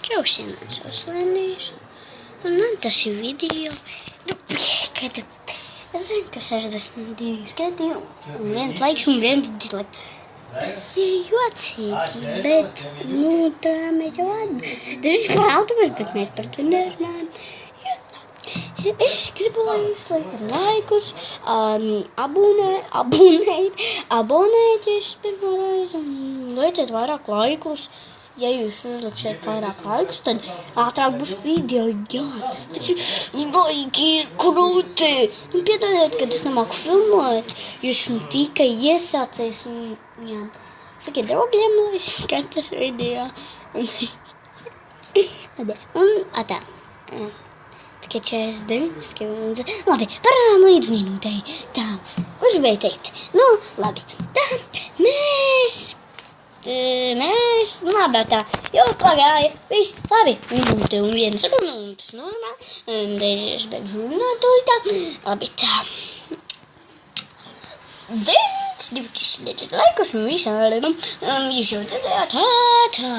Čausiem savus lēnījus. Un man tas ir video. Kad es zinu, ka 62 gadi un viens laiks un viens dislaiks. Tas ir jocīgi, bet, tā mēs jau atbildam. Tas ir kā autobus, bet mēs par to nerunājam. Es gribu, lai jūs liekat laikus, abonēties pirmo reizi un lieciet vairāk laikus. Ja jūs uzliksiet vairāk laikus, tad ātrāk būs video. Jā, tas taču baigi ir krūti. Un piedodiet, kad es nemāku filmot, jo esmu tikai iesācies un, jā, sakiet draugiem, lai es skatos video. Un tā. Tikai 49 sekundes. Labi, parādām līdz minūtei. Tā, ko gribēju teikt? Labi. Tā, labi, tā, jau pagāja. Viss, labi. Minūte un 1 sekunde, un tas normāli. Dažies beigšu runāt tā. Labi, tā. 20 laikus un visādam. Jūs jau dzirdējāt, tā.